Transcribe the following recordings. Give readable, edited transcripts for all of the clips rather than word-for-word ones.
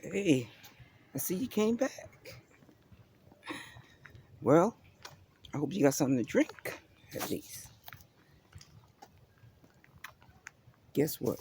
Hey, I see you came back. Well, I hope you got something to drink, at least. Guess what?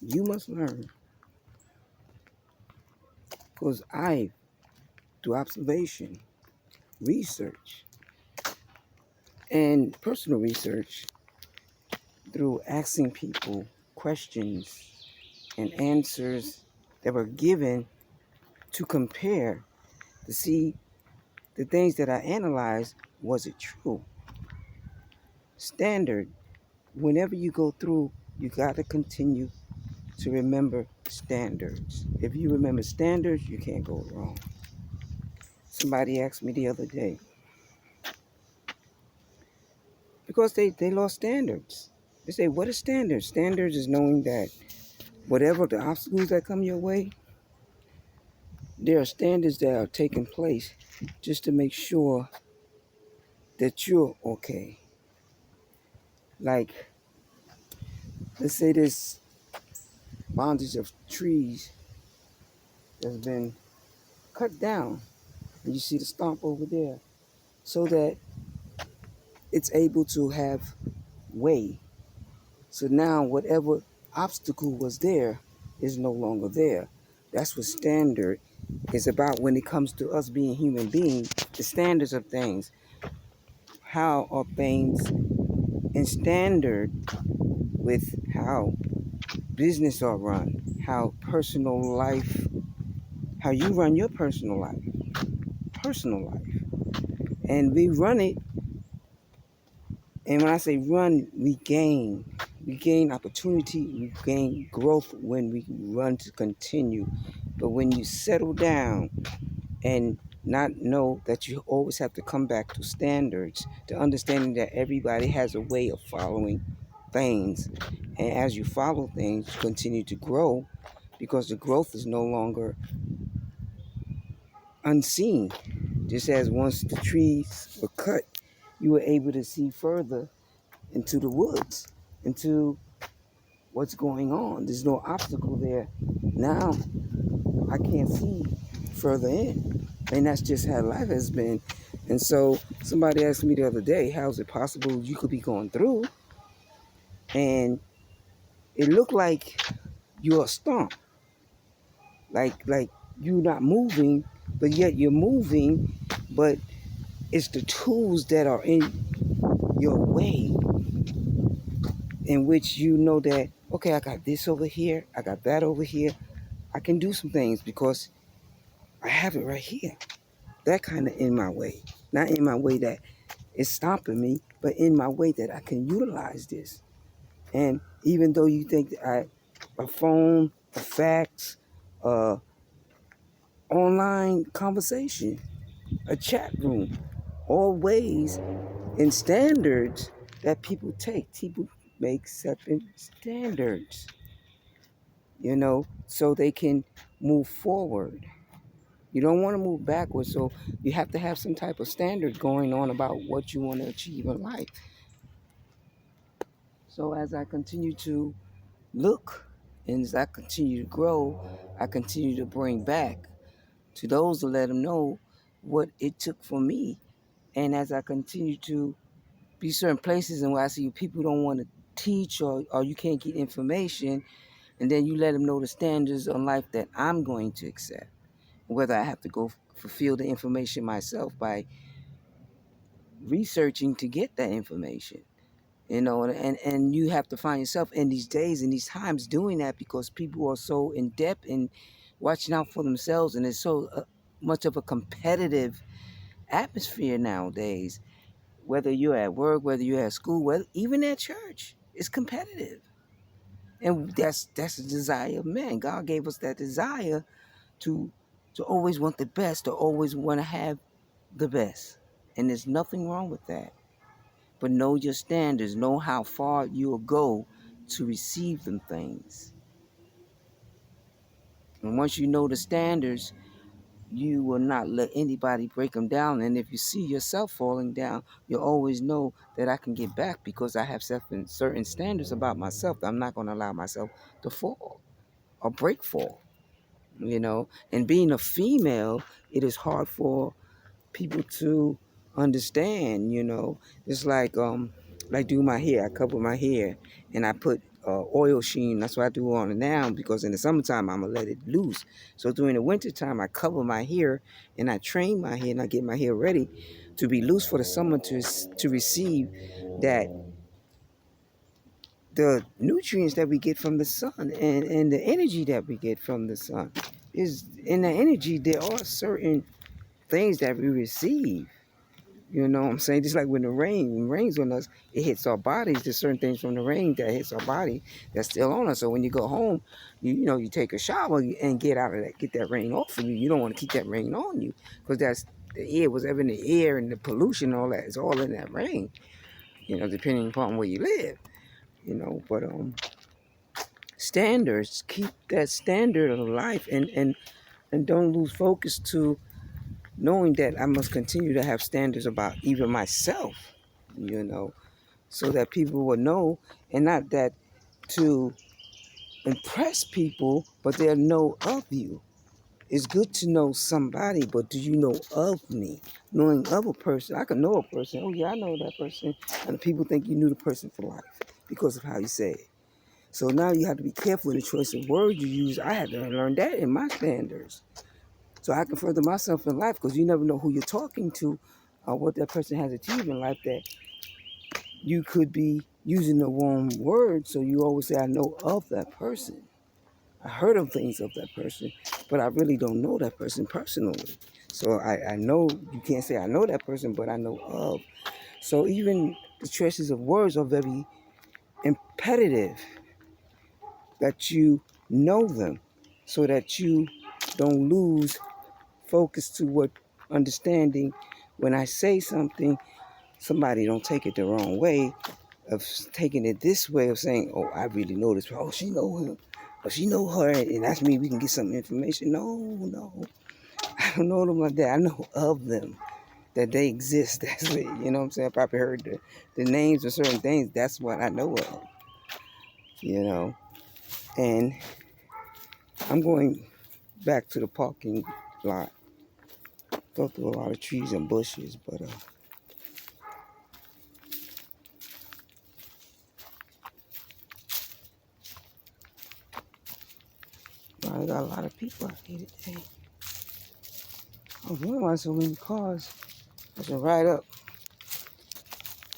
You must learn. Because I, through observation, research, and personal research, through asking people questions and answers that were given to compare to see the things that I analyzed, was it true? Standard, whenever you go through, you got to continue to remember standards. If you remember standards, you can't go wrong. Somebody asked me the other day, because they lost standards. They say, what is standards? Standards is knowing that whatever the obstacles that come your way, there are standards that are taking place just to make sure that you're okay. Like, let's say this bondage of trees that's been cut down, and you see the stump over there, so that it's able to have way. So now whatever obstacle was there is no longer there. That's what standard is about when it comes to us being human beings. The standards of things. How are things in standard with how business are run, how personal life, how you run your personal life, personal life. And we run it, and when I say run, we gain opportunity, we gain growth when we run to continue. But when you settle down and not know that you always have to come back to standards, to understanding that everybody has a way of following things. And as you follow things, you continue to grow because the growth is no longer unseen. Just as once the trees were cut, you were able to see further into the woods, into what's going on. There's no obstacle there. Now I can't see further in. And that's just how life has been. And so somebody asked me the other day, how is it possible you could be going through and it looked like you're a stump, like you're not moving, but yet you're moving, but it's the tools that are in your way in which you know that, okay, I got this over here, I got that over here. I can do some things because I have it right here. That kind of in my way. Not in my way that it's stopping me, but in my way that I can utilize this. And even though you think that a phone, a fax, online conversation, a chat room, all ways and standards that people take. People make certain standards, so they can move forward. You don't want to move backwards, so you have to have some type of standard going on about what you want to achieve in life. So as I continue to look and as I continue to grow, I continue to bring back to those to let them know what it took for me. And as I continue to be certain places and where I see people don't want to teach or you can't get information, and then you let them know the standards on life that I'm going to accept. Whether I have to go fulfill the information myself by researching to get that information. And you have to find yourself in these days in these times doing that because people are so in depth and watching out for themselves, and it's so much of a competitive atmosphere nowadays. Whether you're at work, whether you're at school, whether even at church, it's competitive, and that's the desire of man. God gave us that desire to always want the best, to always want to have the best, and there's nothing wrong with that. But know your standards, know how far you'll go to receive them things. And once you know the standards, you will not let anybody break them down. And if you see yourself falling down, you'll always know that I can get back because I have certain standards about myself. I'm not going to allow myself to fall or break fall. And being a female, it is hard for people to understand. It's like do my hair. I cover my hair and I put oil sheen. That's what I do on it now because in the summertime I'm gonna let it loose. So during the wintertime I cover my hair and I train my hair and I get my hair ready to be loose for the summer to receive that the nutrients that we get from the sun and the energy that we get from the sun is in the energy. There are certain things that we receive. You know what I'm saying? Just like when the rain rains on us, it hits our bodies. There's certain things from the rain that hits our body that's still on us. So when you go home, you take a shower and get out of that, get that rain off of you. You don't want to keep that rain on you because that's the air, whatever in the air and the pollution, all that is all in that rain. Depending upon where you live. But standards, keep that standard of life and don't lose focus to knowing that I must continue to have standards about even myself, you know, so that people will know, and not that to impress people, but they'll know of you. It's good to know somebody, but do you know of me? Knowing of a person, I can know a person. Oh yeah, I know that person, and people think you knew the person for life because of how you say it. So now you have to be careful with the choice of words you use. I had to learn that in my standards. So I can further myself in life because you never know who you're talking to or what that person has achieved in life that you could be using the wrong word. So you always say, I know of that person. I heard of things of that person, but I really don't know that person personally. So I know you can't say I know that person, but I know of. So even the choices of words are very imperative that you know them so that you don't lose focus to what understanding when I say something, somebody don't take it the wrong way of taking it this way of saying, oh, I really know this. Oh, she know him. Or she know her, and that's me. We can get some information. No, no. I don't know them like that. I know of them, that they exist. That's it. You know what I'm saying? I probably heard the names of certain things. That's what I know of. And I'm going back to the parking lot. Go through a lot of trees and bushes, but I got a lot of people out here today. I was wondering why so many cars. I should ride up.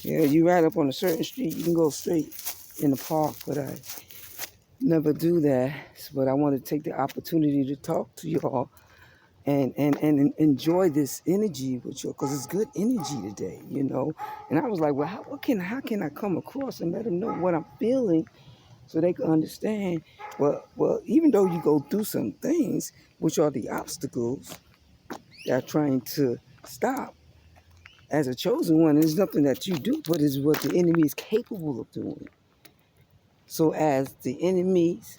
Yeah, you ride up on a certain street, you can go straight in the park, but I never do that. But I want to take the opportunity to talk to y'all and enjoy this energy with you because it's good energy today. And I was like, well, how can I come across and let them know what I'm feeling so they can understand? Well, even though you go through some things, which are the obstacles that are trying to stop, as a chosen one, it's nothing that you do, but it's what the enemy is capable of doing. So as the enemies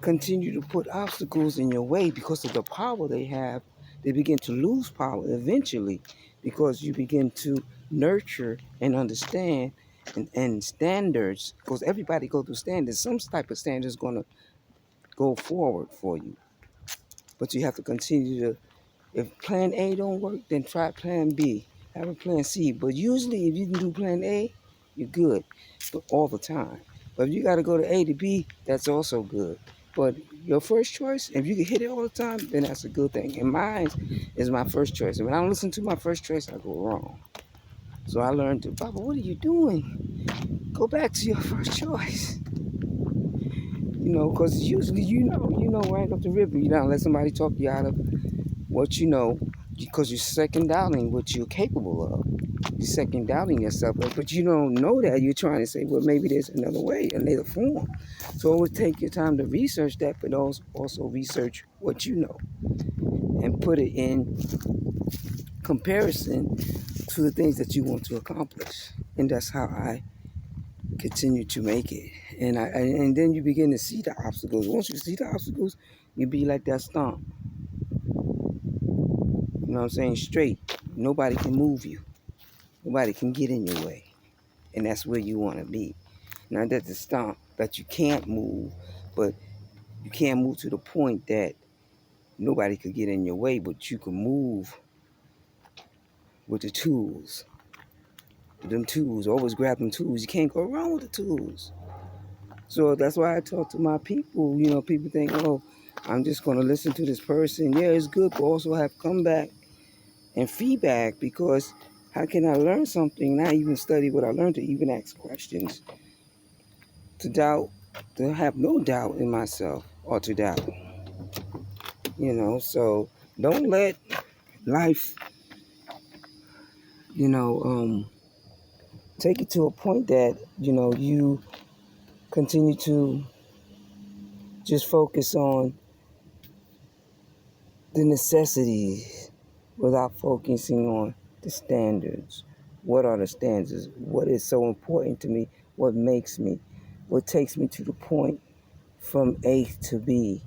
continue to put obstacles in your way because of the power they have, they begin to lose power eventually because you begin to nurture and understand and standards, because everybody go through standards. Some type of standard is going to go forward for you, but you have to continue to. If plan A don't work, then try plan B. Have a plan C. But usually if you can do plan A, you're good all the time. But if you got to go to A to B, that's also good. But your first choice, if you can hit it all the time, then that's a good thing. And mine is my first choice. And when I don't listen to my first choice, I go wrong. So I learned to, Papa, what are you doing? Go back to your first choice. Because usually you know right up the river. You don't let somebody talk you out of what you know because you're second doubting what you're capable of. You're second doubting yourself, but you don't know that. You're trying to say, well, maybe there's another way, another form. So always take your time to research that, but also research what you know and put it in comparison to the things that you want to accomplish. And that's how I continue to make it. And then you begin to see the obstacles. Once you see the obstacles, you be like that stump. know what I'm saying, straight. Nobody can move you. Nobody can get in your way. And that's where you want to be. Not that the stomp that you can't move, but you can't move to the point that nobody could get in your way, but you can move with the tools. Them tools, always grab them tools. You can't go wrong with the tools. So that's why I talk to my people. You know, people think, oh, I'm just going to listen to this person. Yeah, it's good, but also have comeback and feedback, because how can I learn something, not even study what I learned, to even ask questions, to doubt, to have no doubt in myself or to doubt, you know? So don't let life, you know, take it to a point that, you know, you continue to just focus on the necessities without focusing on the standards. What are the standards? What is so important to me? What makes me? What takes me to the point from A to B?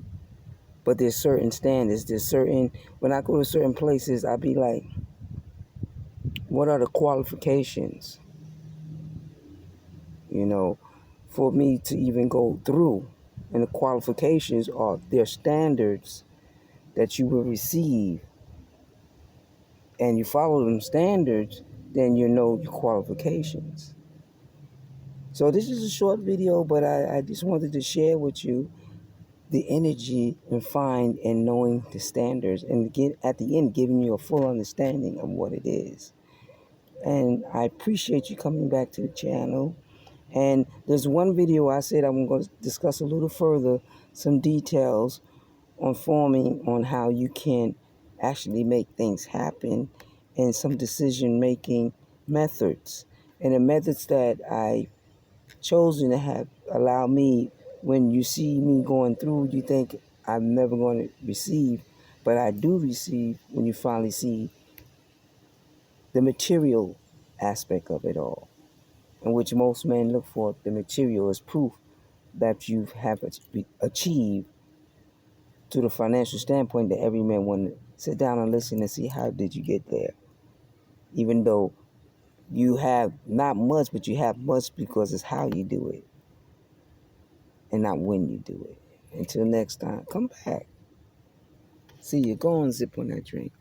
But there's certain standards. There's certain, when I go to certain places, I be like, what are the qualifications? You know, for me to even go through. And the qualifications are their standards that you will receive, and you follow them standards, then you know your qualifications. So this is a short video, but I just wanted to share with you the energy and find and knowing the standards, and get at the end giving you a full understanding of what it is. And I appreciate you coming back to the channel. And there's one video I said I'm going to discuss a little further, some details on forming, on how you can actually make things happen, and some decision making methods. And the methods that I chosen to have allow me, when you see me going through, you think I'm never going to receive, but I do receive when you finally see the material aspect of it all, in which most men look for the material as proof that you have achieved, to the financial standpoint, that every man want to sit down and listen and see how did you get there. Even though you have not much, but you have much because it's how you do it and not when you do it. Until next time, come back. See you. Go and zip on that drink.